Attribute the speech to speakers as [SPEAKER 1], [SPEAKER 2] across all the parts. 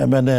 [SPEAKER 1] MNA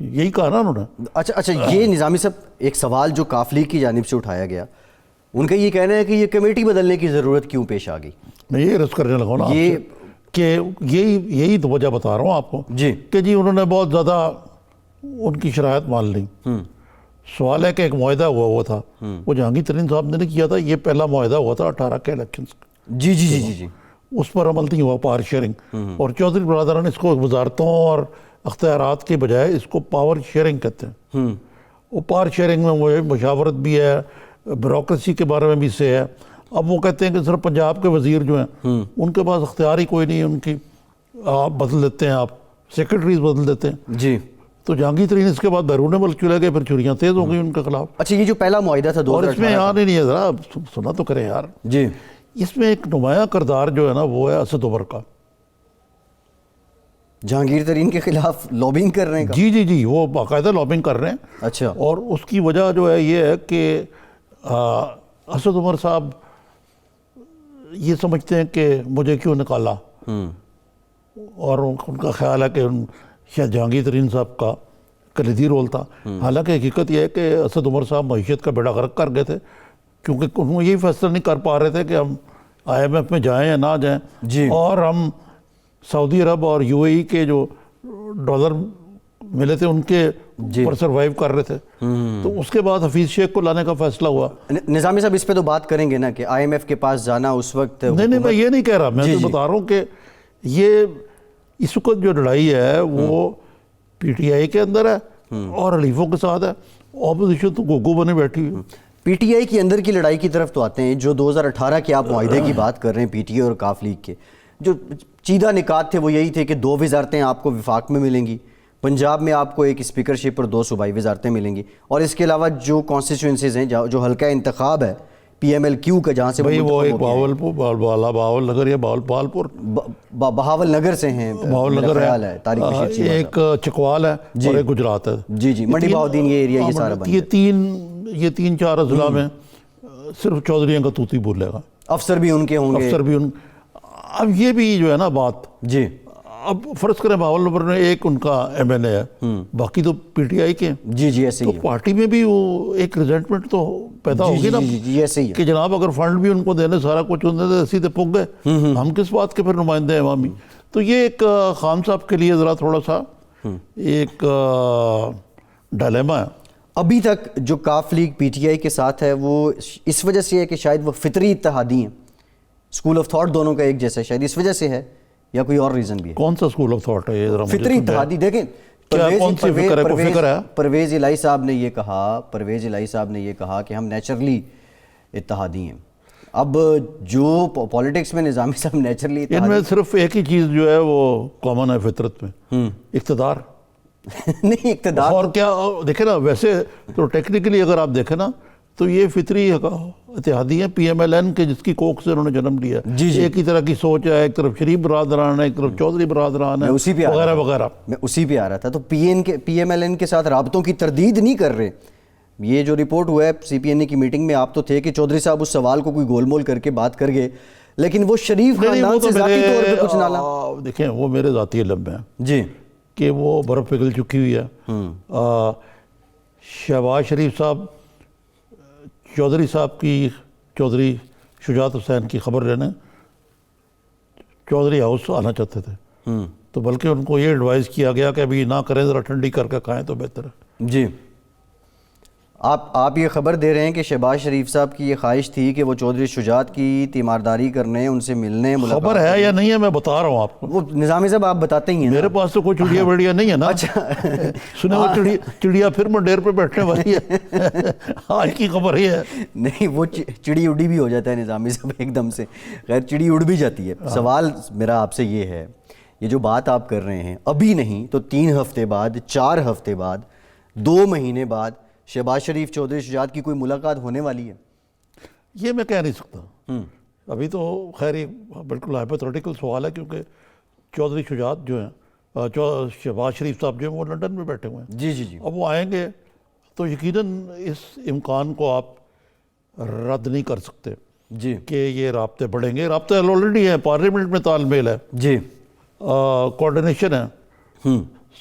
[SPEAKER 1] یہی کہا نا انہوں نے.
[SPEAKER 2] اچھا یہ نظامی صاحب ایک سوال جو کاف لیگ کی جانب سے اٹھایا گیا, ان کا یہ کہنا ہے کہ یہ کمیٹی بدلنے کی ضرورت کیوں پیش آ گئی؟
[SPEAKER 1] میں یہی رس کرنے لگا نا
[SPEAKER 2] یہ
[SPEAKER 1] کہ یہی تو وجہ بتا رہا ہوں آپ کو
[SPEAKER 2] جی
[SPEAKER 1] کہ جی انہوں نے بہت زیادہ ان کی شرائط مان لی. سوال ہے کہ ایک معاہدہ ہوا تھا, وہ جہانگیر ترین صاحب نے کیا تھا, یہ پہلا معاہدہ ہوا تھا 18 کے الیکشنز کا.
[SPEAKER 2] جی جی جی جی جی
[SPEAKER 1] اس پر عمل نہیں ہوا, پاور شیئرنگ. اور چودھری برادران نے اس کو وزارتوں اور اختیارات کے بجائے اس کو پاور شیئرنگ کہتے ہیں. وہ پاور شیئرنگ میں وہ مشاورت بھی ہے, بیوروکریسی کے بارے میں بھی سے ہے. اب وہ کہتے ہیں کہ صرف پنجاب کے وزیر جو ہیں ان کے پاس اختیار ہی کوئی نہیں, ان کی آپ بدل دیتے ہیں, آپ سیکرٹریز بدل دیتے ہیں.
[SPEAKER 2] جی
[SPEAKER 1] تو جہانگیر ترین اس کے بعد بیرون ملک چلے گئے, پھر چوریاں تیز ہو گئی ان کے خلاف.
[SPEAKER 2] اچھا یہ جو پہلا معاہدہ تھا
[SPEAKER 1] اور اس میں یار نہیں ہے, ذرا سنا تو کریں یار.
[SPEAKER 2] جی
[SPEAKER 1] اس میں ایک نمایاں کردار جو ہے نا وہ ہے اسد عمر کا.
[SPEAKER 2] جہانگیر ترین کے خلاف لابنگ کر رہے ہیں.
[SPEAKER 1] جی جی جی وہ باقاعدہ لابنگ کر رہے ہیں.
[SPEAKER 2] اچھا
[SPEAKER 1] اور اس کی وجہ جو ہے یہ ہے کہ اسد عمر صاحب یہ سمجھتے ہیں کہ مجھے کیوں نکالا, اور ان کا خیال ہے کہ شاید جہانگیر ترین صاحب کا کلیدی رول تھا. حالانکہ حقیقت یہ ہے کہ اسد عمر صاحب معیشت کا بیڑا غرق کر گئے تھے, کیونکہ انہوں یہی فیصلہ نہیں کر پا رہے تھے کہ ہم IMF میں جائیں یا نہ جائیں.
[SPEAKER 2] جی
[SPEAKER 1] اور ہم سعودی عرب اور UAE کے جو ڈالر ملے تھے ان کے پر سروائیو کر رہے تھے. تو اس کے بعد حفیظ شیخ کو لانے کا فیصلہ ہوا.
[SPEAKER 2] نظامی صاحب اس پہ تو بات کریں گے نا کہ IMF کے پاس جانا اس وقت
[SPEAKER 1] نہیں میں یہ نہیں کہہ رہا, میں تو بتا رہا ہوں کہ یہ اس وقت جو لڑائی ہے وہ PTI کے اندر ہے اور حلیفوں کے ساتھ ہے. اپوزیشن تو گوگو بنے بیٹھی ہوئی.
[SPEAKER 2] PTI کی اندر کی لڑائی کی طرف تو آتے ہیں. جو 2018 کے آپ معاہدے کی بات کر رہے ہیں PTI اور کاف لیگ کے, جو چیدہ نکات تھے وہ یہی تھے کہ 2 وزارتیں آپ کو وفاق میں ملیں گی, پنجاب میں آپ کو ایک اسپیکرشپ اور 2 صوبائی وزارتیں ملیں گی, اور اس کے علاوہ جو کانسٹیچوئنسیز ہیں جو حلقہ انتخاب ہے PMLQ کا جہاں سے
[SPEAKER 1] وہ ایک باول نگر یا باولپور
[SPEAKER 2] بہاول نگر سے ہیں,
[SPEAKER 1] نگر
[SPEAKER 2] ہے طارق بشیر چیمہ
[SPEAKER 1] ایک چکوال ہے اور ایک گجرات ہے.
[SPEAKER 2] جی جی منڈی بہاؤدین یہ ایریا یہ سارا بن
[SPEAKER 1] یہ 3-4 اضلاع میں صرف چودھریوں کا توتی بولے گا.
[SPEAKER 2] افسر بھی ان کے ہوں گے.
[SPEAKER 1] افسر بھی ان. اب یہ بھی جو ہے نا بات,
[SPEAKER 2] جی
[SPEAKER 1] اب فرض کریں بہاول نگر میں ایک ان کا MLA ہے, باقی تو PTI کے ہیں.
[SPEAKER 2] جی جی ایسے ہی
[SPEAKER 1] تو پارٹی میں بھی وہ ایک ریزنٹمنٹ تو پیدا ہوگی نا
[SPEAKER 2] جی ایسے ہی
[SPEAKER 1] کہ جناب اگر فنڈ بھی ان کو دینے سارا کچھ ان دے سیدھے پک گئے, ہم کس بات کے پھر نمائندے ہیں عوامی. تو یہ ایک خان صاحب کے لیے ذرا تھوڑا سا ایک ڈائلیما ہے.
[SPEAKER 2] ابھی تک جو کاف لیگ PTI کے ساتھ ہے وہ اس وجہ سے ہے کہ شاید وہ فطری اتحادی ہیں, اسکول آف تھاٹ دونوں کا ایک جیسا ہے, شاید اس وجہ سے ہے یا کوئی اور ریزن بھی ہے؟
[SPEAKER 1] کون سا اسکول آف تھاٹ ہے یہ ذرا مجھے
[SPEAKER 2] فطری اتحادی. دیکھیں پرویز الہی صاحب نے یہ کہا کہ ہم نیچرلی اتحادی ہیں. اب جو پولیٹکس میں نظامی صاحب نیچرلی اتحادی,
[SPEAKER 1] ان میں صرف ایک ہی چیز جو ہے وہ کامن ہے فطرت میں, اقتدار.
[SPEAKER 2] نہیں اقتدار
[SPEAKER 1] اور کیا دیکھیں نا, ویسے تو ٹیکنیکلی اگر آپ دیکھیں نا تو یہ فطری اتحادی ہیں PMLN کے, جس کی کوکھ سے انہوں نے جنم لیا. ایک ہی طرح کی سوچ ہے, ایک طرف شریف برادران ہے, ایک طرف چودھری برادران ہے, وغیرہ وغیرہ.
[SPEAKER 2] میں اسی پہ آ رہا تھا. تو PMLN کے ساتھ رابطوں کی تردید نہیں کر رہے. یہ جو رپورٹ ہوا ہے CPNA کی میٹنگ میں آپ تو تھے کہ چودھری صاحب اس سوال کو کوئی گول مول کر کے بات کر گئے, لیکن وہ شریف خاندان سے ذاتی طور پہ کچھ نالا.
[SPEAKER 1] دیکھیں وہ میرے ذاتی علم میں
[SPEAKER 2] جی
[SPEAKER 1] کہ وہ برف پگھل چکی ہوئی ہے. شہباز شریف صاحب چودھری صاحب کی, چودھری شجاعت حسین کی خبر لینے چودھری ہاؤس آنا چاہتے تھے, تو بلکہ ان کو یہ ایڈوائز کیا گیا کہ ابھی نہ کریں, ذرا ٹھنڈی کر کے کھائیں تو بہتر ہے.
[SPEAKER 2] جی آپ یہ خبر دے رہے ہیں کہ شہباز شریف صاحب کی یہ خواہش تھی کہ وہ چودھری شجاعت کی تیمارداری کرنے, ان سے ملنے,
[SPEAKER 1] خبر ہے یا نہیں ہے میں بتا رہا ہوں آپ کو.
[SPEAKER 2] وہ نظامی صاحب آپ بتاتے ہی ہیں.
[SPEAKER 1] میرے پاس تو کوئی چڑیا بڑیا نہیں ہے نا.
[SPEAKER 2] اچھا
[SPEAKER 1] سنے وہ چڑیا پھر منڈیر پہ بیٹھنے والی ہے, آج کی خبر یہ ہے.
[SPEAKER 2] نہیں وہ چڑی اڑی بھی ہو جاتا ہے نظامی صاحب ایک دم سے, خیر چڑی اڑ بھی جاتی ہے. سوال میرا آپ سے یہ ہے, یہ جو بات آپ کر رہے ہیں ابھی نہیں تو 3 ہفتے بعد, 4 ہفتے بعد, 2 مہینے بعد شہباز شریف چودھری شجاعت کی کوئی ملاقات ہونے والی ہے؟
[SPEAKER 1] یہ میں کہہ نہیں سکتا ابھی تو. خیر یہ بالکل ہائپوتھیٹیکل سوال ہے, کیونکہ چودھری شجاعت جو ہیں, شہباز شریف صاحب جو ہیں وہ لنڈن میں بیٹھے ہوئے ہیں.
[SPEAKER 2] جی جی جی.
[SPEAKER 1] اب وہ آئیں گے تو یقیناً اس امکان کو آپ رد نہیں کر سکتے
[SPEAKER 2] جی
[SPEAKER 1] کہ یہ رابطے بڑھیں گے. رابطے آلریڈی ہیں, پارلیمنٹ میں تال میل ہے,
[SPEAKER 2] جی
[SPEAKER 1] کوارڈینیشن ہے,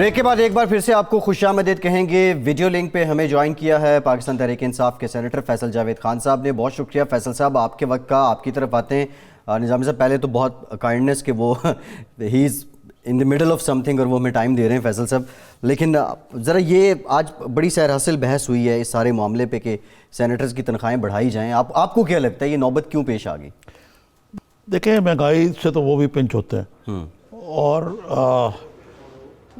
[SPEAKER 2] بریک کے بعد ایک بار پھر سے آپ کو خوش آمدید کہیں گے. ویڈیو لنک پہ ہمیں جوائن کیا ہے پاکستان تحریک انصاف کے سینیٹر فیصل جاوید خان صاحب نے. بہت شکریہ فیصل صاحب آپ کے وقت کا. آپ کی طرف آتے ہیں نظامی صاحب. پہلے تو بہت کائنڈنس کہ وہ ہی از ان the middle of some thing اور وہ ہمیں ٹائم دے رہے ہیں فیصل صاحب. لیکن ذرا یہ آج بڑی سیر حاصل بحث ہوئی ہے اس سارے معاملے پہ کہ سینیٹرز کی تنخواہیں بڑھائی جائیں. آپ کو کیا لگتا ہے یہ نوبت کیوں پیش آ گئی؟
[SPEAKER 1] دیکھیں مہنگائی سے تو وہ بھی پنچ ہوتے ہیں اور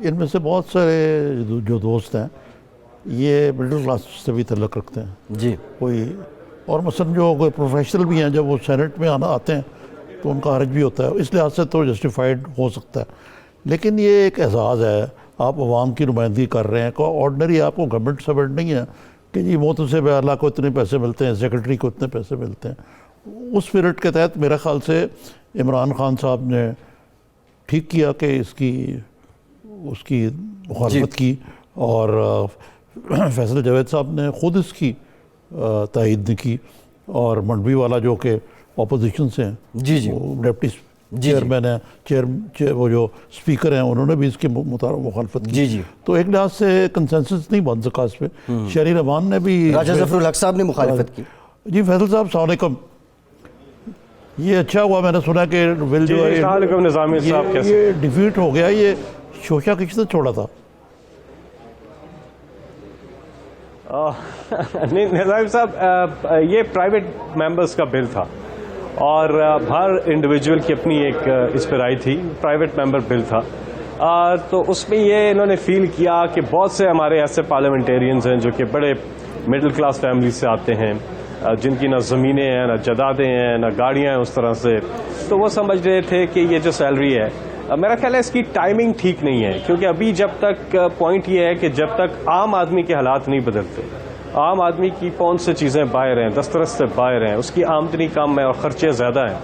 [SPEAKER 1] ان میں سے بہت سارے جو دوست ہیں یہ مڈل کلاس سے بھی تعلق رکھتے ہیں
[SPEAKER 2] جی.
[SPEAKER 1] کوئی اور مثلاً جو کوئی پروفیشنل بھی ہیں جب وہ سینٹ میں آتے ہیں تو ان کا حرج بھی ہوتا ہے. اس لحاظ سے تو جسٹیفائڈ ہو سکتا ہے. لیکن یہ ایک اعزاز ہے, آپ عوام کی نمائندگی کر رہے ہیں. کوئی آرڈنری آپ کو گورنمنٹ سرونٹ نہیں ہے کہ جی محتسب اعلیٰ کو اتنے پیسے ملتے ہیں, سیکرٹری کو اتنے پیسے ملتے ہیں. اس اسپرٹ کے تحت میرے خیال سے عمران خان صاحب نے ٹھیک کیا کہ اس کی مخالفت کی, اور فیصل جاوید صاحب نے خود اس کی تائید نہیں کی, اور منڈوی والا جو کہ اپوزیشن سے ہیں
[SPEAKER 2] جی جی
[SPEAKER 1] وہ ڈپٹی چیئرمین ہیں, وہ جو اسپیکر ہیں انہوں نے بھی اس کی مخالفت کی.
[SPEAKER 2] جی جی
[SPEAKER 1] تو ایک لحاظ سے کنسنسس نہیں بن سکا اس پہ. شہری رحمان نے بھی,
[SPEAKER 2] راجہ ظفر الحق صاحب نے مخالفت کی.
[SPEAKER 1] جی فیصل صاحب السلام علیکم. یہ اچھا ہوا میں نے سنا کہ ول جو یہ ڈیفیٹ ہو گیا. یہ شوشہ کس نے چھوڑا تھا؟
[SPEAKER 3] نہیں نظامی صاحب, یہ پرائیویٹ ممبرز کا بل تھا اور ہر انڈیویجول کی اپنی ایک اس پر رائے تھی. پرائیویٹ ممبر بل تھا تو اس میں یہ انہوں نے فیل کیا کہ بہت سے ہمارے ایسے پارلیمنٹیرینز ہیں جو کہ بڑے مڈل کلاس فیملی سے آتے ہیں, جن کی نہ زمینیں ہیں, نہ جائیدادیں ہیں, نہ گاڑیاں ہیں اس طرح سے. تو وہ سمجھ رہے تھے کہ یہ جو سیلری ہے, میرا خیال ہے اس کی ٹائمنگ ٹھیک نہیں ہے, کیونکہ ابھی جب تک پوائنٹ یہ ہے کہ جب تک عام آدمی کے حالات نہیں بدلتے, عام آدمی کی پہنچ سے چیزیں باہر ہیں, دسترس سے باہر ہیں, اس کی آمدنی کم ہے اور خرچے زیادہ ہیں,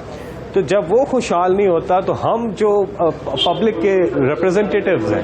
[SPEAKER 3] تو جب وہ خوشحال نہیں ہوتا تو ہم جو پبلک کے ریپرزنٹیٹیوز ہیں,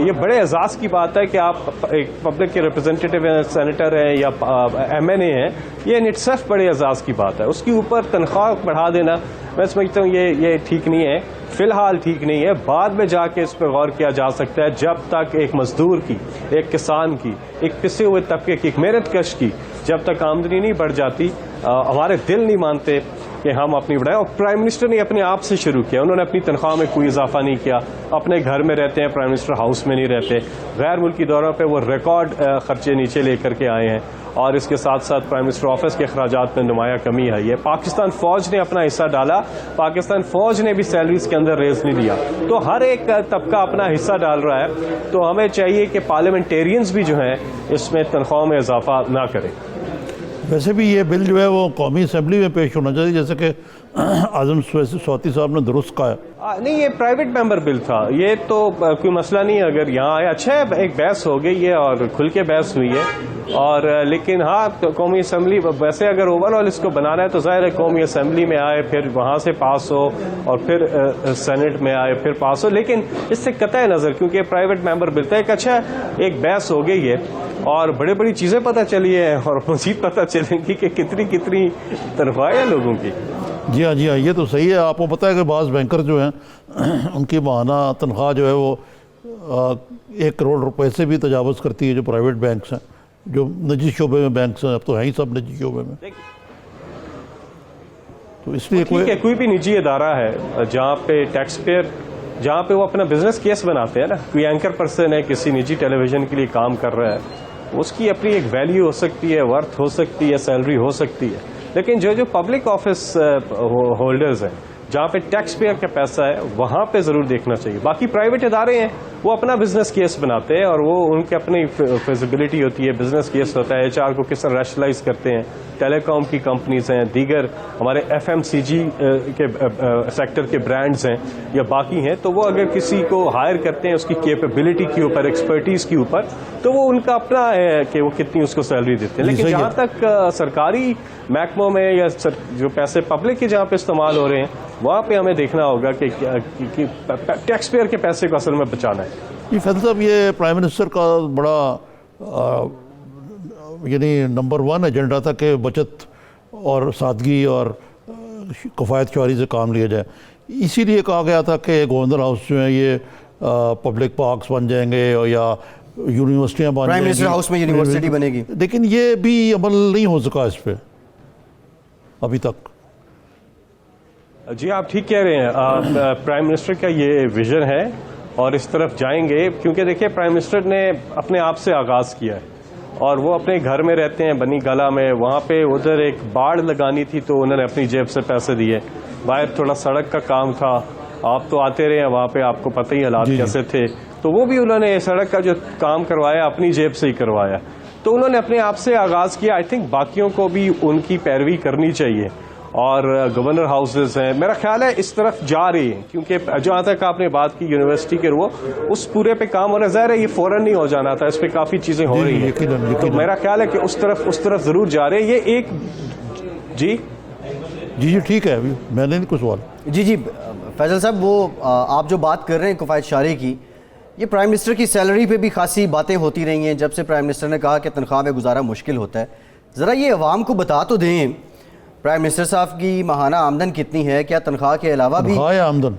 [SPEAKER 3] یہ بڑے اعزاز کی بات ہے کہ آپ ایک پبلک کے ریپرزنٹیٹیو ہیں, سینیٹر ہیں یا ایم این اے ہیں, یہ ان اٹ سیلف بڑے اعزاز کی بات ہے. اس کے اوپر تنخواہ بڑھا دینا میں سمجھتا ہوں یہ ٹھیک نہیں ہے, فی الحال ٹھیک نہیں ہے. بعد میں جا کے اس پہ غور کیا جا سکتا ہے, جب تک ایک مزدور کی, ایک کسان کی, ایک پسے ہوئے طبقے کی, ایک محنت کش کی جب تک آمدنی نہیں بڑھ جاتی, ہمارے دل نہیں مانتے کہ ہم اپنی بڑھائیں. اور پرائم منسٹر نے اپنے آپ سے شروع کیا, انہوں نے اپنی تنخواہ میں کوئی اضافہ نہیں کیا, اپنے گھر میں رہتے ہیں, پرائم منسٹر ہاؤس میں نہیں رہتے, غیر ملکی دوروں پہ وہ ریکارڈ خرچے نیچے لے کر کے آئے ہیں, اور اس کے ساتھ ساتھ پرائم منسٹر آفس کے اخراجات میں نمایاں کمی آئی ہے. پاکستان فوج نے اپنا حصہ ڈالا, پاکستان فوج نے بھی سیلریز کے اندر ریز نہیں دیا, تو ہر ایک طبقہ اپنا حصہ ڈال رہا ہے. تو ہمیں چاہیے کہ پارلیمنٹیرینز بھی جو ہیں اس میں تنخواہوں میں اضافہ نہ کریں.
[SPEAKER 1] ویسے بھی یہ بل جو ہے وہ قومی اسمبلی میں پیش ہونا چاہیے, جیسے کہ اعظم سواتی صاحب نے درست کہا ہے.
[SPEAKER 3] نہیں, یہ پرائیویٹ ممبر بل تھا, یہ تو کوئی مسئلہ نہیں ہے اگر یہاں آیا. اچھا ہے, ایک بحث ہو گئی ہے اور کھل کے بحث ہوئی ہے, اور لیکن ہاں قومی اسمبلی ویسے اگر اوور آل اس کو بنانا ہے تو ظاہر ہے قومی اسمبلی میں آئے, پھر وہاں سے پاس ہو, اور پھر سینٹ میں آئے, پھر پاس ہو. لیکن اس سے قطع نظر کیونکہ پرائیویٹ ممبر بل تھا, ایک اچھا ایک بحث ہو گئی ہے اور بڑی چیزیں پتہ چلی ہیں, اور مزید پتہ چلیں گی کہ کتنی تنخواہیں ہیں لوگوں کی.
[SPEAKER 1] جی ہاں یہ تو صحیح ہے. آپ کو پتہ ہے کہ بعض بینکر جو ہیں ان کی ماہانہ تنخواہ جو ہے وہ 1 کروڑ روپے سے بھی تجاوز کرتی ہے, جو پرائیویٹ بینکس ہیں, جو نجی شعبے میں بینکس ہیں. اب تو ہیں ہی سب نجی شعبے میں, تو اس لیے
[SPEAKER 3] کوئی بھی نجی ادارہ ہے جہاں پہ ٹیکس پیئر, جہاں پہ وہ اپنا بزنس کیس بناتے ہیں نا, کوئی اینکر پرسن ہے کسی نجی ٹیلی ویژن کے لیے کام کر رہا ہے, اس کی اپنی ایک ویلیو ہو سکتی ہے, ورتھ ہو سکتی ہے, سیلری ہو سکتی ہے. لیکن جو پبلک آفس ہولڈرز ہیں جہاں پہ ٹیکس پیئر کا پیسہ ہے وہاں پہ ضرور دیکھنا چاہیے. باقی پرائیویٹ ادارے ہیں وہ اپنا بزنس کیس بناتے ہیں اور وہ ان کی اپنی فیزیبلٹی ہوتی ہے, بزنس کیس ہوتا ہے, HR کو کس طرح ریشنلائز کرتے ہیں. ٹیلی کام کی کمپنیز ہیں, دیگر ہمارے FMCG کے سیکٹر کے برانڈز ہیں یا باقی ہیں, تو وہ اگر کسی کو ہائر کرتے ہیں اس کی کیپیبلٹی کے اوپر, ایکسپرٹیز کے اوپر, تو وہ ان کا اپنا ہے کہ وہ کتنی اس کو سیلری دیتے ہیں. لیکن جہاں تک سرکاری محکموں میں یا جو پیسے پبلک کے جہاں پہ استعمال ہو رہے ہیں وہاں پہ ہمیں دیکھنا ہوگا کہ ٹیکس پیئر کے پیسے کو اصل میں بچانا ہے.
[SPEAKER 1] جی فیصل صاحب, یہ پرائم منسٹر کا بڑا یعنی نمبر 1 ایجنڈا تھا کہ بچت اور سادگی اور کفایت شعاری سے کام لیا جائے. اسی لیے کہا گیا تھا کہ گورنر ہاؤس جو ہے یہ پبلک پارکس بن جائیں گے یا یونیورسٹیاں بن
[SPEAKER 2] پرائم
[SPEAKER 1] جائیں
[SPEAKER 2] منسٹر
[SPEAKER 1] گی،
[SPEAKER 2] ہاؤس میں یونیورسٹی بنے گی،
[SPEAKER 1] لیکن یہ بھی عمل نہیں ہو سکا اس پہ ابھی تک.
[SPEAKER 3] جی آپ ٹھیک کہہ رہے ہیں، پرائم منسٹر کا یہ ویژن ہے اور اس طرف جائیں گے، کیونکہ دیکھیں پرائم منسٹر نے اپنے آپ سے آغاز کیا ہے اور وہ اپنے گھر میں رہتے ہیں بنی گالہ میں، وہاں پہ ادھر ایک باڑ لگانی تھی تو انہوں نے اپنی جیب سے پیسے دیے، باہر تھوڑا سڑک کا کام تھا، آپ تو آتے رہے ہیں وہاں پہ، آپ کو پتہ ہی حالات کیسے تھے، تو وہ بھی انہوں نے سڑک کا جو کام کروایا اپنی جیب سے ہی کروایا، تو انہوں نے اپنے آپ سے آغاز کیا. آئی تھنک باقیوں کو بھی ان کی پیروی کرنی چاہیے، اور گورنر ہاؤسز ہیں میرا خیال ہے اس طرف جا رہی ہیں، کیونکہ جہاں تک آپ نے بات کی یونیورسٹی کے وہ اس پورے پہ کام ہونا ظاہر ہے، یہ فوراً نہیں ہو جانا تھا، اس پہ کافی چیزیں ہو رہی ہیں، تو میرا خیال ہے کہ اس طرف ضرور جا رہے ہیں. یہ ایک
[SPEAKER 1] جی ٹھیک ہے، ابھی میں نے کوئی سوال.
[SPEAKER 2] جی فیصل صاحب، وہ آپ جو بات کر رہے ہیں کفایت شارے کی، یہ پرائم منسٹر کی سیلری پہ بھی خاصی باتیں ہوتی رہی ہیں جب سے پرائم منسٹر نے کہا کہ تنخواہ میں گزارا مشکل ہوتا ہے. ذرا یہ عوام کو بتا تو دیں پرائم منسٹر صاحب کی ماہانہ آمدن کتنی ہے، کیا تنخواہ کے علاوہ بھی
[SPEAKER 1] تنخواہ یا آمدن؟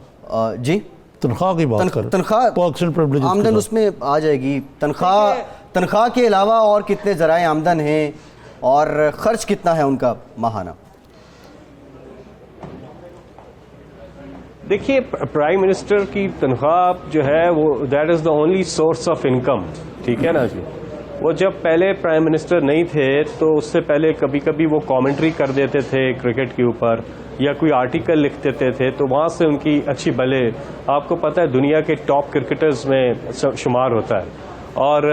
[SPEAKER 2] جی
[SPEAKER 1] تنخواہ کی بات کریں،
[SPEAKER 2] تنخواہ آمدن اس میں آ جائے گی. تنخواہ کے علاوہ اور کتنے ذرائع آمدن ہیں اور خرچ کتنا ہے ان کا ماہانہ؟
[SPEAKER 3] دیکھیے پرائم منسٹر کی تنخواہ جو ہے وہ that is the only source of income, ٹھیک ہے نا جی. وہ جب پہلے پرائم منسٹر نہیں تھے تو اس سے پہلے کبھی کبھی وہ کامنٹری کر دیتے تھے کرکٹ کے اوپر یا کوئی آرٹیکل لکھ دیتے تھے، تو وہاں سے ان کی اچھی بھلے، آپ کو پتہ ہے دنیا کے ٹاپ کرکٹرز میں شمار ہوتا ہے، اور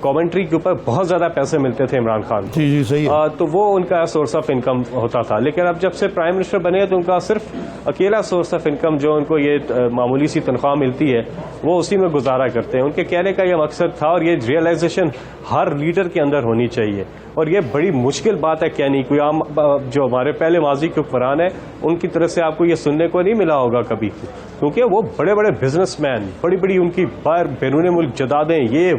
[SPEAKER 3] کامنٹری کے اوپر بہت زیادہ پیسے ملتے تھے عمران خان کو.
[SPEAKER 1] جی صحیح ہے.
[SPEAKER 3] تو وہ ان کا سورس آف انکم ہوتا تھا، لیکن اب جب سے پرائم منسٹر بنے تو ان کا صرف اکیلا سورس آف انکم جو ان کو یہ معمولی سی تنخواہ ملتی ہے وہ اسی میں گزارا کرتے ہیں. ان کے کہنے کا یہ مقصد تھا اور یہ ریئلائزیشن ہر لیڈر کے اندر ہونی چاہیے، اور یہ بڑی مشکل بات ہے کہنی، کوئی عام جو ہمارے پہلے ماضی کے حکمران ہیں ان کی طرف سے آپ کو یہ سننے کو نہیں ملا ہوگا کبھی، کیونکہ وہ بڑے بڑے بزنس مین، بڑی بڑی ان کی باہر بیرون ملک جدادیں، یہ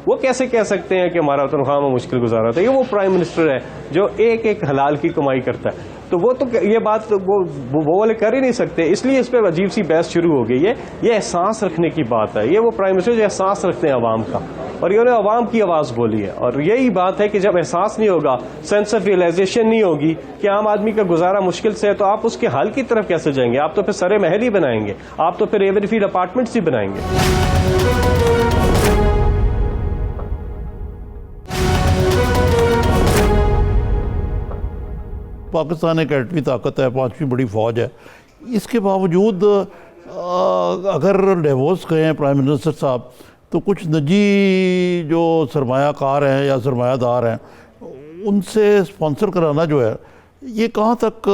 [SPEAKER 3] وہ کیسے کہہ سکتے ہیں کہ ہمارا تنخواہ میں مشکل گزارا تھا. یہ وہ پرائم منسٹر ہے جو ایک ایک حلال کی کمائی کرتا ہے، تو وہ تو یہ بات وہ والے کر ہی نہیں سکتے، اس لیے اس پہ عجیب سی بحث شروع ہو گئی ہے. یہ احساس رکھنے کی بات ہے، یہ وہ پرائم منسٹر جو احساس رکھتے ہیں عوام کا، اور انہوں نے عوام کی آواز بولی ہے، اور یہی بات ہے کہ جب احساس نہیں ہوگا، سینس آف ریئلائزیشن نہیں ہوگی کہ عام آدمی کا گزارا مشکل سے ہے، تو آپ اس کے حل کی طرف کیسے جائیں گے؟ آپ تو پھر سرے محل ہی بنائیں گے، آپ تو پھر ایوری فیلڈ اپارٹمنٹس ہی بنائیں گے.
[SPEAKER 1] پاکستان ایک ایٹمی طاقت ہے، 5ویں بڑی فوج ہے، اس کے باوجود اگر ڈیوورس گئے ہیں پرائم منسٹر صاحب تو کچھ نجی جو سرمایہ کار ہیں یا سرمایہ دار ہیں ان سے اسپانسر کرانا جو ہے یہ کہاں تک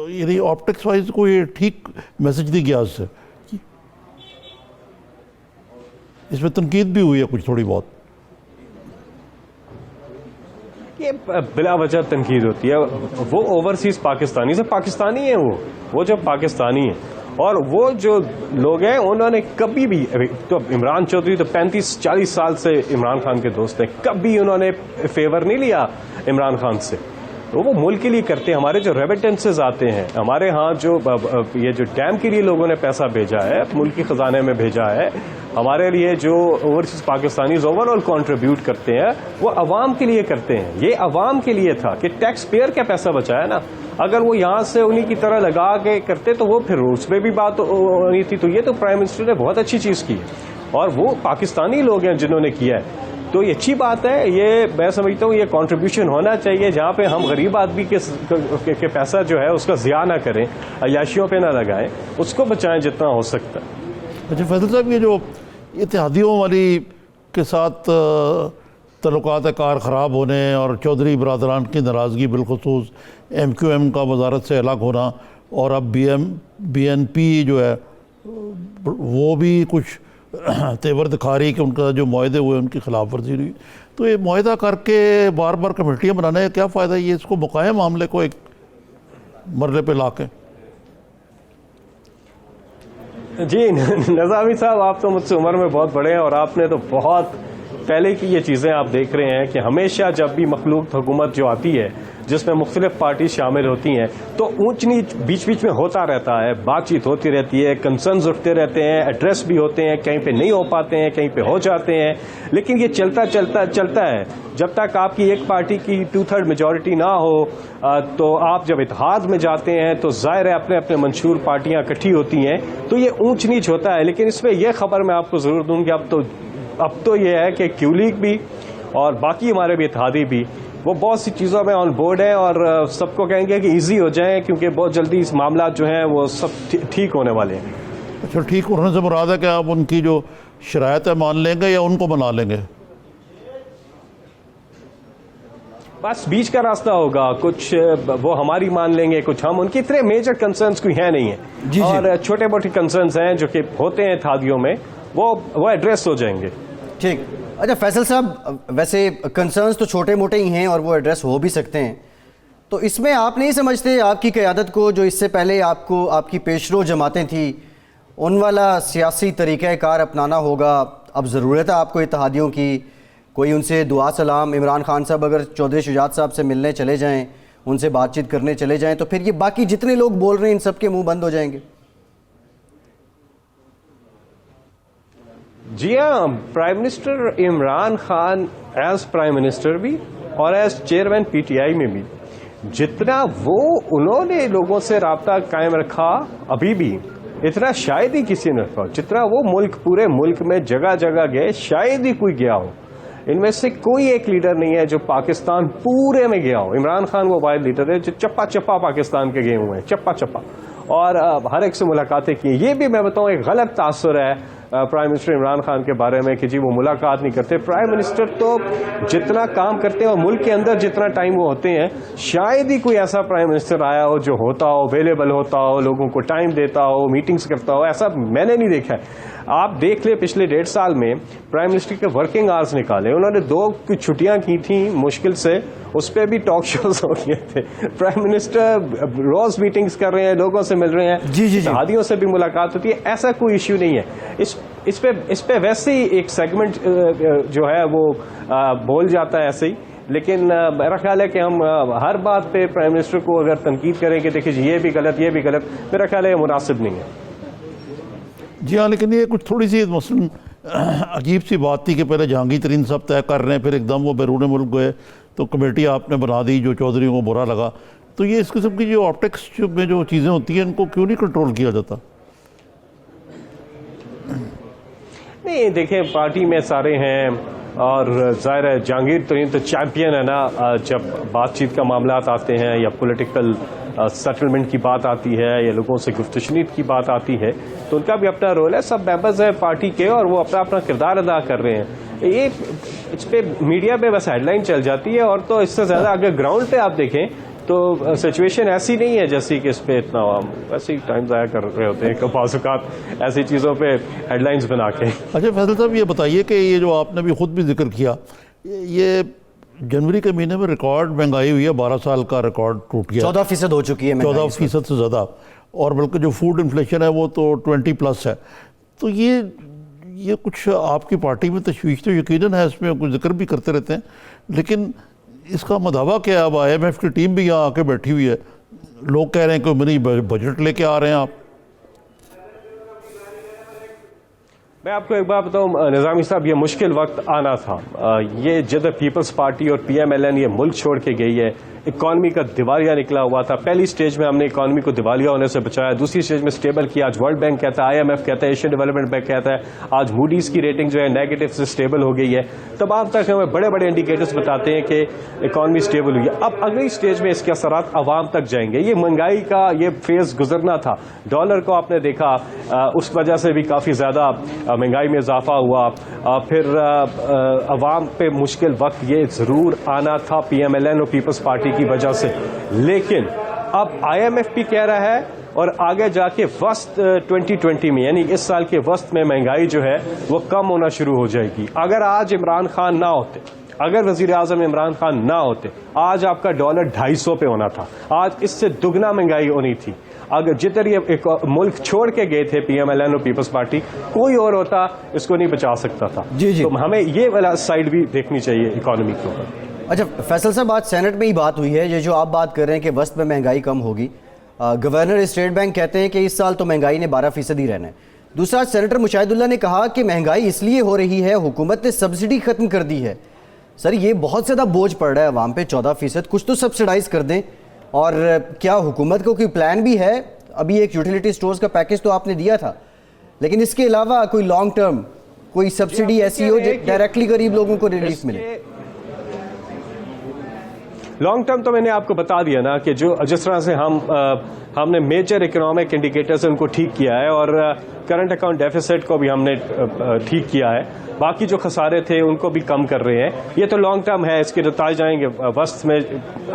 [SPEAKER 1] یعنی آپٹکس وائز کو یہ ٹھیک میسج دی گیا اس سے؟ اس میں تنقید بھی ہوئی ہے کچھ تھوڑی بہت.
[SPEAKER 3] یہ بلا وجہ تنقید ہوتی ہے، وہ اوورسیز پاکستانی سے پاکستانی ہیں، وہ جو پاکستانی ہیں، اور وہ جو لوگ ہیں انہوں نے کبھی بھی، تو عمران چودھری تو 35-40 سال سے عمران خان کے دوست ہیں، کبھی انہوں نے فیور نہیں لیا عمران خان سے. وہ ملک کے لیے کرتے ہیں. ہمارے جو ریمیٹنسز آتے ہیں ہمارے ہاں، جو یہ جو ڈیم کے لیے لوگوں نے پیسہ بھیجا ہے، ملکی خزانے میں بھیجا ہے، ہمارے لیے جو overseas Pakistanis over all contribute کرتے ہیں وہ عوام کے لیے کرتے ہیں. یہ عوام کے لیے تھا کہ ٹیکس پیئر کا پیسہ بچایا نا. اگر وہ یہاں سے انہی کی طرح لگا کے کرتے تو وہ پھر اس پہ بھی بات ہونی تھی. تو یہ تو پرائم منسٹر نے بہت اچھی چیز کی ہے، اور وہ پاکستانی لوگ ہیں جنہوں نے کیا ہے، تو یہ اچھی بات ہے. یہ میں سمجھتا ہوں یہ کنٹریبیوشن ہونا چاہیے، جہاں پہ ہم غریب آدمی کے پیسہ جو ہے اس کا ضیاع نہ کریں، عیاشیوں پہ نہ لگائیں، اس کو بچائیں جتنا ہو سکتا ہے.
[SPEAKER 1] اچھا فیصل صاحب، یہ جو اتحادیوں والی کے ساتھ تعلقات کار خراب ہونے اور چودھری برادران کی ناراضگی، بالخصوص ایم کیو ایم کا وزارت سے الگ ہونا، اور اب بی این پی جو ہے وہ بھی کچھ تیور دکھا رہی کہ ان کا جو معاہدے ہوئے ان کی خلاف ورزی ہوئی، تو یہ معاہدہ کر کے بار بار کمیٹیاں بنانے کا کیا فائدہ ہے؟ یہ اس کو مقایم معاملے کو ایک مرلے پہ لا کے.
[SPEAKER 3] جی نظامی صاحب، آپ تو مجھ سے عمر میں بہت بڑے ہیں، اور آپ نے تو بہت پہلے کی یہ چیزیں آپ دیکھ رہے ہیں کہ ہمیشہ جب بھی مخلوق حکومت جو آتی ہے جس میں مختلف پارٹی شامل ہوتی ہیں تو اونچ نیچ بیچ بیچ میں ہوتا رہتا ہے, بات چیت ہوتی رہتی ہے, کنسرنز اٹھتے رہتے ہیں, ایڈریس بھی ہوتے ہیں, کہیں پہ نہیں ہو پاتے ہیں, کہیں پہ ہو جاتے ہیں, لیکن یہ چلتا ہے. جب تک آپ کی ایک پارٹی کی 2/3 میجورٹی نہ ہو تو آپ جب اتحاد میں جاتے ہیں تو ظاہر ہے اپنے اپنے منشور پارٹیاں اکٹھی ہوتی ہیں تو یہ اونچ نیچ ہوتا ہے. لیکن اس میں یہ خبر میں آپ کو ضرور دوں کہ اب تو یہ ہے کہ کیو لیگ بھی اور باقی ہمارے بھی اتحادی بھی وہ بہت سی چیزوں میں آن بورڈ ہیں اور سب کو کہیں گے کہ ایزی ہو جائیں, کیونکہ بہت جلدی اس معاملات جو ہیں وہ سب ٹھیک ہونے والے ہیں.
[SPEAKER 1] اچھا, ٹھیک ہونے سے مراد ہے کہ آپ ان کی جو شرائط ہے مان لیں گے یا ان کو بنا لیں گے؟
[SPEAKER 3] بس بیچ کا راستہ ہوگا, کچھ وہ ہماری مان لیں گے, کچھ ہم. ان کی اتنے میجر کنسرنز کوئی ہیں نہیں ہیں, اور چھوٹے موٹے کنسرنز ہیں جو کہ ہوتے ہیں اتحادیوں میں, وہ ایڈریس ہو جائیں گے.
[SPEAKER 2] ٹھیک. اچھا فیصل صاحب, ویسے کنسرنز تو چھوٹے موٹے ہی ہیں اور وہ ایڈریس ہو بھی سکتے ہیں, تو اس میں آپ نہیں سمجھتے آپ کی قیادت کو جو اس سے پہلے آپ کی پیشرو جماعتیں تھیں ان والا سیاسی طریقہ کار اپنانا ہوگا؟ اب ضرورت ہے آپ کو اتحادیوں کی, کوئی ان سے دعا سلام, عمران خان صاحب اگر چودھری شجاعت صاحب سے ملنے چلے جائیں, ان سے بات چیت کرنے چلے جائیں, تو پھر یہ باقی جتنے لوگ بول رہے ہیں ان سب کے منہ بند ہو جائیں گے.
[SPEAKER 3] جی ہاں, prime minister Imran Khan as prime minister بھی اور as chairman P T I میں بھی جتنا انہوں نے لوگوں سے رابطہ قائم رکھا ابھی بھی اتنا شاید ہی کسی نے رکھا, جتنا وہ پورے ملک میں جگہ جگہ گئے شاید ہی کوئی گیا ہو. ان میں سے کوئی ایک لیڈر نہیں ہے جو پاکستان پورے میں گیا ہو. عمران خان وہ واحد لیڈر ہے جو چپا چپا پاکستان کے گئے ہوئے ہیں, چپا چپا, اور ہر ایک سے ملاقاتیں کی. یہ بھی میں بتاؤں ایک غلط تاثر ہے پرائم منسٹر عمران خان کے بارے میں کہ جی وہ ملاقات نہیں کرتے. پرائم منسٹر تو جتنا کام کرتے ہیں اور ملک کے اندر جتنا ٹائم وہ ہوتے ہیں, شاید ہی کوئی ایسا پرائم منسٹر آیا ہو جو ہوتا ہو, اویلیبل ہوتا ہو, لوگوں کو ٹائم دیتا ہو, میٹنگز کرتا ہو. ایسا میں نے نہیں دیکھا ہے. آپ دیکھ لیں پچھلے 1.5 سال میں پرائم منسٹر کے ورکنگ آورز نکالے, انہوں نے 2 کی چھٹیاں کی تھیں مشکل سے, اس پہ بھی ٹاک شوز ہو گئے تھے. پرائم منسٹر روز میٹنگز کر رہے ہیں, لوگوں سے مل رہے ہیں, اتحادیوں سے بھی ملاقات ہوتی ہے. ایسا کوئی ایشو نہیں ہے. اس پہ ویسے ہی ایک سیگمنٹ جو ہے وہ بول جاتا ہے ایسے ہی, لیکن میرا خیال ہے کہ ہم ہر بات پہ پرائم منسٹر کو اگر تنقید کریں کہ دیکھیے یہ بھی غلط, یہ بھی غلط, میرا خیال ہے یہ مناسب نہیں ہے.
[SPEAKER 1] جی ہاں, لیکن یہ کچھ تھوڑی سی مثلاً عجیب سی بات تھی کہ پہلے جہانگیر ترین صاحب طے کر رہے ہیں, پھر ایک دم وہ بیرون ملک گئے تو کمیٹی آپ نے بنا دی جو چودھریوں کو برا لگا. تو یہ اس قسم کی جو آپٹکس میں جو چیزیں ہوتی ہیں ان کو کیوں نہیں کنٹرول کیا جاتا؟
[SPEAKER 3] نہیں دیکھیں, پارٹی میں سارے ہیں اور ظاہر ہے جہانگیر ترین تو چیمپئن ہے نا. جب بات چیت کا معاملات آتے ہیں یا پولیٹیکل سیٹلمنٹ کی بات آتی ہے یا لوگوں سے گفت شنید کی بات آتی ہے تو ان کا بھی اپنا رول ہے. سب ممبرز ہیں پارٹی کے اور وہ اپنا اپنا کردار ادا کر رہے ہیں. یہ اس پہ میڈیا پہ بس ہیڈ لائن چل جاتی ہے, اور تو اس سے زیادہ اگر گراؤنڈ پہ آپ دیکھیں تو سچویشن ایسی نہیں ہے جیسی کہ اس پہ اتنا ویسے ہی ٹائم ضائع کر رہے ہوتے ہیں کہ بعض اوقات ایسی چیزوں پہ ہیڈ لائنز بنا کے.
[SPEAKER 1] اچھا فیصل صاحب, یہ بتائیے کہ یہ جو آپ نے بھی خود بھی ذکر کیا, یہ جنوری کے مہینے میں ریکارڈ مہنگائی ہوئی ہے, 12 سال کا ریکارڈ ٹوٹ گیا,
[SPEAKER 2] 14% ہو چکی ہے,
[SPEAKER 1] 14% سے زیادہ, اور بلکہ جو فوڈ انفلیشن ہے وہ تو 20+ ہے. تو یہ کچھ آپ کی پارٹی میں تشویش تو یقیناً ہے, اس میں کچھ ذکر بھی کرتے رہتے ہیں, لیکن اس کا مداوع کیا ہے؟ اب IMF کی ٹیم بھی یہاں آ کے بیٹھی ہوئی ہے, لوگ کہہ رہے ہیں کہ منی بجٹ لے کے آ رہے ہیں آپ.
[SPEAKER 3] میں آپ کو ایک بات بتاؤں نظامی صاحب, یہ مشکل وقت آنا تھا. یہ جدھر پیپلز پارٹی اور PMLN یہ ملک چھوڑ کے گئی ہے, اکانومی کا دیوالیہ نکلا ہوا تھا. پہلی سٹیج میں ہم نے اکانومی کو دیوالیہ ہونے سے بچایا, دوسری سٹیج میں سٹیبل کیا. آج ورلڈ بینک کہتا ہے, IMF کہتا ہے, ایشین ڈیولپمنٹ بینک کہتا ہے, آج موڈیز کی ریٹنگ جو ہے نیگیٹو سے سٹیبل ہو گئی ہے. تمام تک ہمیں بڑے بڑے انڈیکیٹرز بتاتے ہیں کہ اکانومی سٹیبل ہوئی ہے. اب اگلی سٹیج میں اس کے اثرات عوام تک جائیں گے. یہ مہنگائی کا یہ فیز گزرنا تھا. ڈالر کو آپ نے دیکھا, اس وجہ سے بھی کافی زیادہ مہنگائی میں اضافہ ہوا. پھر عوام پہ مشکل وقت یہ ضرور آنا تھا PMLN اور پیپلز پارٹی کی وجہ سے, لیکن اب IMF بھی کہہ رہا ہے اور آگے جا کے وسط 2020 میں یعنی اس سال کے وسط میں مہنگائی جو ہے وہ کم ہونا شروع ہو جائے گی. اگر آج عمران خان نہ ہوتے, اگر وزیر اعظم عمران خان نہ ہوتے, آج آپ کا ڈالر 250 پہ ہونا تھا. آج اس سے دگنا مہنگائی ہونی تھی. اگر جدھر یہ ملک چھوڑ کے گئے تھے PMLN اور پیپلز پارٹی, کوئی اور ہوتا اس کو نہیں بچا سکتا تھا.
[SPEAKER 2] جی
[SPEAKER 3] تو ہمیں یہ والا سائڈ بھی دیکھنی چاہیے اکانومی کو.
[SPEAKER 2] اچھا فیصل صاحب، آج سینٹ میں ہی بات ہوئی ہے، یہ جو آپ بات کر رہے ہیں کہ وسط میں مہنگائی کم ہوگی، گورنر اسٹیٹ بینک کہتے ہیں کہ اس سال تو مہنگائی نے 12% ہی رہنا ہے۔ دوسرا، سینیٹر مشاہد اللہ نے کہا کہ مہنگائی اس لیے ہو رہی ہے حکومت نے سبسڈی ختم کر دی ہے۔ سر یہ بہت زیادہ بوجھ پڑ رہا ہے عوام پہ، 14%، کچھ تو سبسڈائز کر دیں۔ اور کیا حکومت کو کوئی پلان بھی ہے؟ ابھی ایک یوٹیلیٹی سٹورز کا پیکج تو آپ نے دیا تھا، لیکن اس کے علاوہ کوئی لانگ ٹرم کوئی سبسڈی ایسی ہو جو ڈائریکٹلی غریب لوگوں کو ریلیف ملے؟
[SPEAKER 3] لانگ ٹرم تو میں نے آپ کو بتا دیا نا کہ جو جس طرح سے ہم نے میجر اکنامک انڈیکیٹرز ان کو ٹھیک کیا ہے، اور کرنٹ اکاؤنٹ ڈیفیسٹ کو بھی ہم نے ٹھیک کیا ہے، باقی جو خسارے تھے ان کو بھی کم کر رہے ہیں۔ یہ تو لانگ ٹرم ہے، اس کے نتائج آئیں گے، وسط میں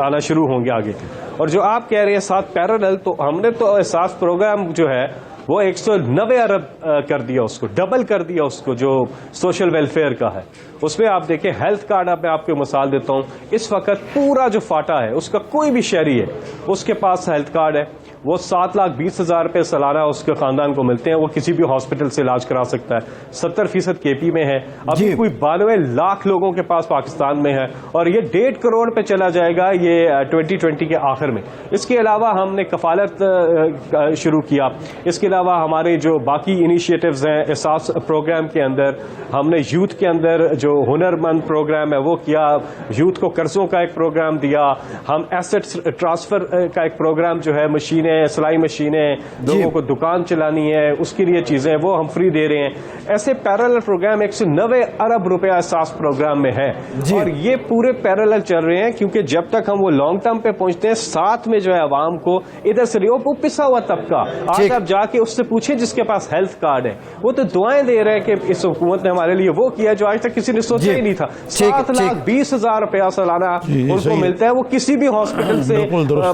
[SPEAKER 3] آنا شروع ہوں گے آگے۔ اور جو آپ کہہ رہے ہیں ساتھ پیرالل، تو ہم نے تو احساس پروگرام جو ہے وہ 190 ارب کر دیا، اس کو ڈبل کر دیا، اس کو جو سوشل ویلفیئر کا ہے۔ اس میں آپ دیکھیں ہیلتھ کارڈ، اب میں آپ کو مثال دیتا ہوں، اس وقت پورا جو فاٹا ہے اس کا کوئی بھی شہری ہے اس کے پاس ہیلتھ کارڈ ہے، وہ 7,20,000 روپے سالانہ اس کے خاندان کو ملتے ہیں، وہ کسی بھی ہاسپٹل سے علاج کرا سکتا ہے۔ 70% کے پی میں ہے، ابھی کوئی 92 لاکھ لوگوں کے پاس پاکستان میں ہے، اور یہ 1.5 کروڑ پہ چلا جائے گا یہ 2020 کے آخر میں۔ اس کے علاوہ ہم نے کفالت شروع کیا، اس کے علاوہ ہمارے جو باقی انیشیٹوز ہیں احساس پروگرام کے اندر، ہم نے یوتھ کے اندر جو ہنر مند پروگرام ہے وہ کیا، یوتھ کو قرضوں کا ایک پروگرام دیا، ہم ایسٹ ٹرانسفر کا ایک پروگرام جو ہے، مشینیں، سلائی مشینیں، لوگوں کو دکان چلانی ہے اس کے لیے چیزیں وہ ہم فری دے رہے ہیں۔ ایسے پیرالل پروگرام 190 ارب روپے احساس پروگرام میں ہے، اور یہ پورے پیرالل چل رہے ہیں، کیونکہ جب تک ہم وہ لانگ ٹرم پہ پہنچتے ہیں، ساتھ میں جو ہے عوام کو ادھر سے وہ پسا ہوا طبقہ، آج آپ جا کے اس سے پوچھیں جس کے پاس ہیلتھ کارڈ ہے، وہ تو دعائیں دے رہے ہیں کہ اس حکومت نے ہمارے لیے وہ کیا جو آج تک کسی نے سوچا ہی نہیں تھا۔ 7,20,000 روپیہ سالانہ ان کو ملتا ہے، وہ کسی بھی ہاسپٹل سے،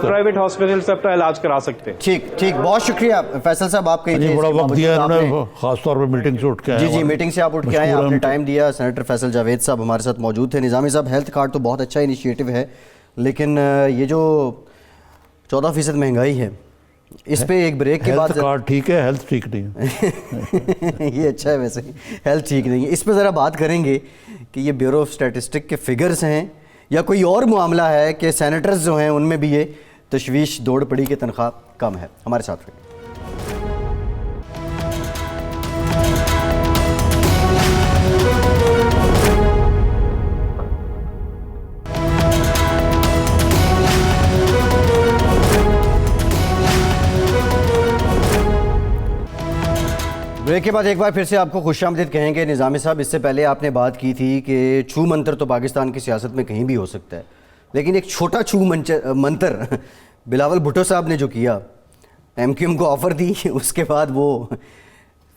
[SPEAKER 3] پرائیویٹ ہاسپٹل سے اپنا علاج کرا سکتے ہیں۔
[SPEAKER 2] ٹھیک، بہت شکریہ فیصل صاحب، آپ کے
[SPEAKER 1] بڑا وقت دیا انہوں نے، خاص طور پہ میٹنگ سے اٹھ کے آئے۔
[SPEAKER 2] جی میٹنگ سے آپ اٹھ کے آئے، آپ نے ٹائم دیا۔ سینیٹر فیصل جاوید صاحب ہمارے ساتھ موجود تھے۔ نظامی صاحب، ہیلتھ کارڈ تو بہت اچھا انیشیٹو ہے، لیکن یہ جو 14% مہنگائی ہے اس پہ ایک بریک کے بعد،
[SPEAKER 1] ہیلتھ کارڈ ٹھیک ہے، ہیلتھ ٹھیک نہیں ہے۔
[SPEAKER 2] یہ اچھا ہے، ویسے ہیلتھ ٹھیک نہیں ہے۔ اس پہ ذرا بات کریں گے کہ یہ بیورو آف اسٹیٹسٹک کے فگرز ہیں یا کوئی اور معاملہ ہے کہ سینیٹرز جو ہیں ان میں بھی یہ تشویش دوڑ پڑی کہ تنخواہ کم ہے۔ ہمارے ساتھ رہیں۔ بریک کے بعد ایک بار پھر سے آپ کو خوش آمدید کہیں گے۔ نظامی صاحب، اس سے پہلے آپ نے بات کی تھی کہ چھو منتر تو پاکستان کی سیاست میں کہیں بھی ہو سکتا ہے، لیکن ایک چھوٹا چھو منتر بلاول بھٹو صاحب نے جو کیا، ایم کیو ایم کو آفر دی، اس کے بعد وہ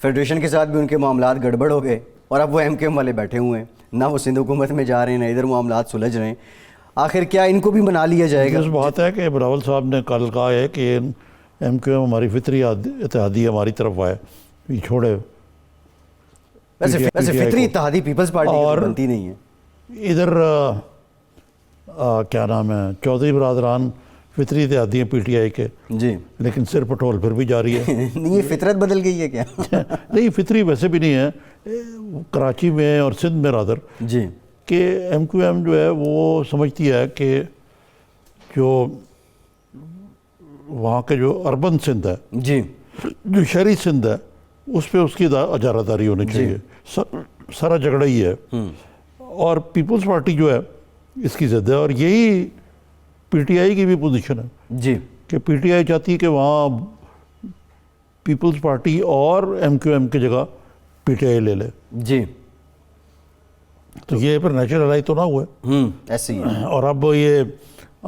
[SPEAKER 2] فیڈریشن کے ساتھ بھی ان کے معاملات گڑبڑ ہو گئے، اور اب وہ ایم کیو ایم والے بیٹھے ہوئے ہیں، نہ وہ سندھ حکومت میں جا رہے ہیں، نہ ادھر معاملات سلجھ رہے ہیں۔ آخر کیا ان کو بھی بنا لیا جائے گا؟
[SPEAKER 1] اس بات ہے کہ بلاول صاحب نے کل کہا ہے کہ ایم کیو ایم ہماری فطری اتحادی ہماری طرف آئے، یہ چھوڑے۔
[SPEAKER 2] ویسے فطری اتحادی پیپلز پارٹی کی بنتی نہیں ہے۔
[SPEAKER 1] ادھر کیا نام ہے، چودھری برادران فطری اتحادی ہیں پی ٹی آئی کے،
[SPEAKER 2] جی،
[SPEAKER 1] لیکن سر پٹول پھر بھی جاری ہے۔
[SPEAKER 2] نہیں، یہ فطرت بدل گئی ہے کیا؟
[SPEAKER 1] نہیں، فطری ویسے بھی نہیں ہے، کراچی میں اور سندھ میں رادر،
[SPEAKER 2] جی،
[SPEAKER 1] کہ ایم کیو ایم جو ہے وہ سمجھتی ہے کہ جو وہاں کے جو اربن سندھ ہے،
[SPEAKER 2] جی،
[SPEAKER 1] جو شہری سندھ ہے، اس پہ اس کی اجارہ داری ہونی چاہیے، سارا جھگڑا ہی ہے۔ اور پیپلز پارٹی جو ہے اس کی ضد ہے، اور یہی پی ٹی آئی کی بھی پوزیشن ہے،
[SPEAKER 2] جی،
[SPEAKER 1] کہ پی ٹی آئی چاہتی ہے کہ وہاں پیپلز پارٹی اور ایم کیو ایم کی جگہ پی ٹی آئی لے لے۔
[SPEAKER 2] جی،
[SPEAKER 1] تو یہ پھر نیچرل الائی تو نہ ہوئے،
[SPEAKER 2] ایسے ہی ہے۔
[SPEAKER 1] اور اب یہ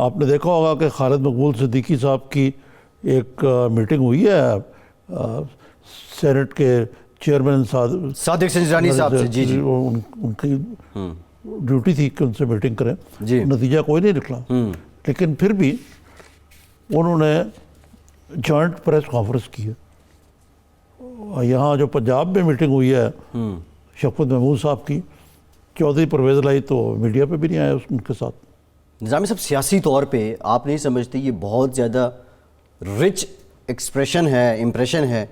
[SPEAKER 1] آپ نے دیکھا ہوگا کہ خالد مقبول صدیقی صاحب کی ایک میٹنگ ہوئی ہے سینٹ کے چیئرمین
[SPEAKER 2] صادق سنجرانی صاحب سے، جی، جی،
[SPEAKER 1] ان کی ڈیوٹی تھی کہ ان سے میٹنگ کریں،
[SPEAKER 2] جی،
[SPEAKER 1] نتیجہ کوئی نہیں نکلا، لیکن پھر بھی انہوں نے جوائنٹ پریس کانفرنس کی ہے۔ یہاں جو پنجاب میں میٹنگ ہوئی ہے شفقت محمود صاحب کی، چودھری پرویز الہی تو میڈیا پہ بھی نہیں آئے ان کے ساتھ۔
[SPEAKER 2] نظامی صاحب، سیاسی طور پہ آپ نہیں سمجھتے یہ بہت زیادہ رچ ایکسپریشن ہے، امپریشن ہے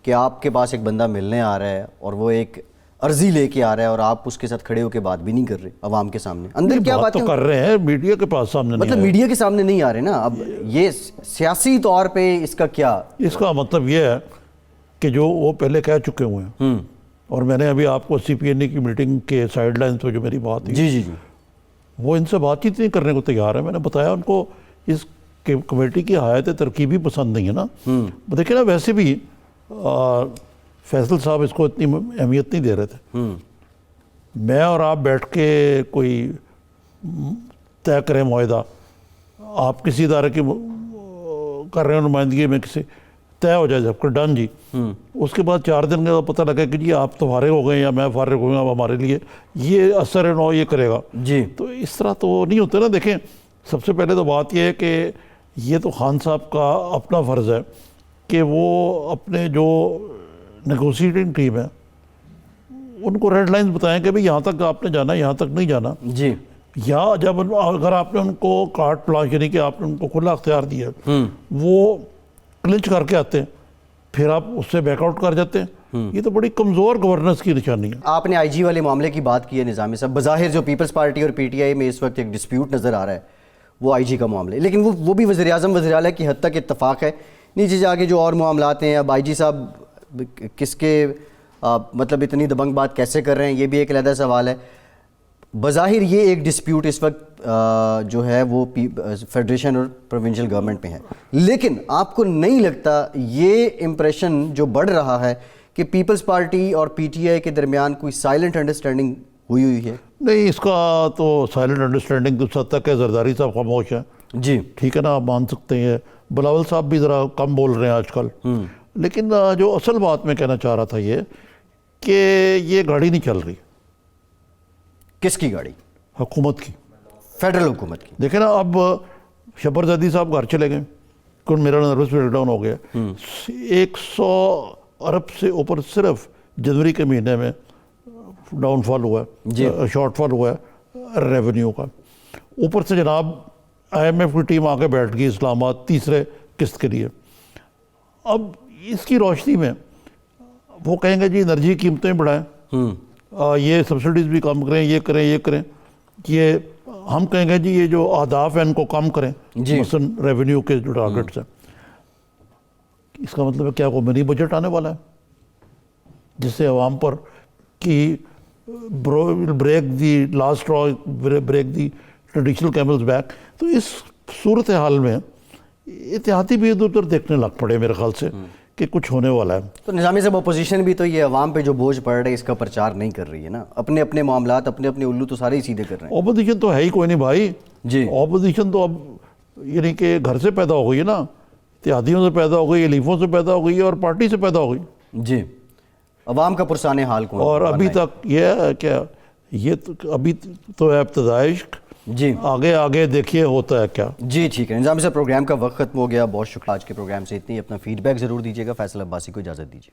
[SPEAKER 2] کہ آپ کے پاس ایک بندہ ملنے آ رہا ہے اور وہ ایک عرضی لے کے آ رہا ہے اور آپ اس کے ساتھ کھڑے ہو کے بات بھی نہیں کر رہے عوام کے سامنے. اندر کیا
[SPEAKER 1] بات
[SPEAKER 2] باتیں
[SPEAKER 1] تو کر رہے ہیں, میڈیا کے پاس سامنے نہیں
[SPEAKER 2] مطلب
[SPEAKER 1] آئے.
[SPEAKER 2] میڈیا کے سامنے نہیں آ رہے نا. اب یہ سیاسی طور پہ اس کا کیا؟
[SPEAKER 1] اس کا مطلب یہ ہے کہ جو وہ پہلے کہہ چکے ہوئے ہیں, اور میں نے ابھی آپ کو سی پی این ای کی میٹنگ کے سائڈ لائنز پہ جو میری بات تھی,
[SPEAKER 2] جی جی جی,
[SPEAKER 1] وہ ان سے بات چیت نہیں کرنے کو تیار ہے. میں نے بتایا ان کو اس کمیٹی کی حیات ترکیبی پسند نہیں ہے نا. دیکھیں نا, ویسے بھی فیصل صاحب اس کو اتنی اہمیت نہیں دے رہے تھے. میں اور آپ بیٹھ کے کوئی طے کریں معاہدہ, آپ کسی ادارے کی کر رہے ہیں نمائندگی میں, کسی طے ہو جائے جب کہ ڈن جی, اس کے بعد 4 دن کا پتہ لگا کہ جی آپ تو فارغ ہو گئے یا میں فارغ ہو گیا, اب ہمارے لیے یہ اثر نو یہ کرے گا
[SPEAKER 2] جی.
[SPEAKER 1] تو اس طرح تو نہیں ہوتے نا. دیکھیں, سب سے پہلے تو بات یہ ہے کہ یہ تو خان صاحب کا اپنا فرض ہے کہ وہ اپنے جو نیگوشیٹنگ ٹیم ہے ان کو ریڈ لائنز بتائیں کہ بھئی یہاں تک آپ نے جانا, یہاں تک نہیں جانا.
[SPEAKER 2] جی.
[SPEAKER 1] یا جب اگر آپ نے ان کو کارٹ پلانش, یعنی کہ آپ نے ان کو کھلا اختیار دیا, وہ کلنچ کر کے آتے ہیں, پھر آپ اس سے بیک آؤٹ کر جاتے ہیں. یہ تو بڑی کمزور گورننس کی نشانی ہے.
[SPEAKER 2] آپ نے آئی جی والے معاملے کی بات کی ہے نظامی صاحب. بظاہر جو پیپلز پارٹی اور پی ٹی آئی میں اس وقت ایک ڈسپیوٹ نظر آ رہا ہے وہ آئی جی کا معاملہ ہے, لیکن وہ بھی وزیر اعظم وزیر اعلیٰ کی حد تک اتفاق ہے. نیچے جا کے جو اور معاملات ہیں, اب آئی جی صاحب کس کے مطلب اتنی دبنگ بات کیسے کر رہے ہیں, یہ بھی ایک علیحدہ سوال ہے. بظاہر یہ ایک ڈسپیوٹ اس وقت جو ہے وہ فیڈریشن اور پروونشل گورنمنٹ پہ ہے, لیکن آپ کو نہیں لگتا یہ امپریشن جو بڑھ رہا ہے کہ پیپلز پارٹی اور پی ٹی آئی کے درمیان کوئی سائلنٹ انڈرسٹینڈنگ ہوئی ہے؟
[SPEAKER 1] نہیں, اس کا تو سائلنٹ انڈرسٹینڈنگ تو حد تک ہے. زرداری صاحب خاموش ہیں,
[SPEAKER 2] جی
[SPEAKER 1] ٹھیک ہے نا, آپ مان سکتے ہیں. بلاول صاحب بھی ذرا کم بول رہے ہیں آج کل. لیکن جو اصل بات میں کہنا چاہ رہا تھا یہ کہ یہ گاڑی نہیں چل رہی.
[SPEAKER 2] کس کی گاڑی؟
[SPEAKER 1] حکومت کی,
[SPEAKER 2] فیڈرل حکومت کی.
[SPEAKER 1] دیکھیں نا, اب شبر زیدی صاحب گھر چلے گئے کیونکہ میرا نروس بریک ڈاؤن ہو گیا. 100 ارب سے اوپر صرف جنوری کے مہینے میں ڈاؤن فال ہوا ہے, شارٹ فال ہوا ہے ریونیو کا. اوپر سے جناب آئی ایم ایف کی ٹیم آ کے بیٹھ گئی اسلام آباد تیسرے قسط کے لیے. اب اس کی روشنی میں وہ کہیں گے جی انرجی قیمتیں بڑھائیں, یہ سبسڈیز بھی کم کریں, یہ کریں یہ کریں. یہ ہم کہیں گے جی یہ جو اہداف ہیں ان کو کم کریں, مثلاً ریونیو کے جو ٹارگٹس ہیں. اس کا مطلب ہے کیا کوئی منی بجٹ آنے والا ہے جس سے عوام پر کی بریک دی لاسٹ را, break the traditional camels back. تو اس صورتحال میں اتحادی بھی ادھر ادھر دیکھنے لگ پڑے میرے خیال سے کہ کچھ ہونے والا ہے.
[SPEAKER 2] تو نظامی صاحب اپوزیشن بھی تو یہ عوام پہ جو بوجھ پڑ رہا ہے اس کا پرچار نہیں کر رہی ہے نا. اپنے اپنے معاملات, اپنے اپنے الو تو سارے ہی سیدھے کر رہے ہیں.
[SPEAKER 1] اپوزیشن تو ہے ہی کوئی نہیں بھائی.
[SPEAKER 2] جی,
[SPEAKER 1] اپوزیشن تو اب یعنی کہ گھر سے پیدا ہو گئی ہے نا, اتحادیوں سے پیدا ہو گئی, لیفوں سے پیدا ہو گئی اور پارٹی سے پیدا ہو گئی.
[SPEAKER 2] جی. عوام کا پرسان حال کون؟
[SPEAKER 1] اور ابھی تک یہ ہے کیا, یہ ابھی تو ہے ابتدائے عشق.
[SPEAKER 2] جی,
[SPEAKER 1] آگے آگے دیکھیے ہوتا ہے کیا.
[SPEAKER 2] جی ٹھیک ہے. نظامی صاحب پروگرام کا وقت ختم ہو گیا, بہت شکریہ. آج کے پروگرام سے اتنی. اپنا فیڈ بیک ضرور دیجیے گا. فیصل عباسی کو اجازت دیجیے.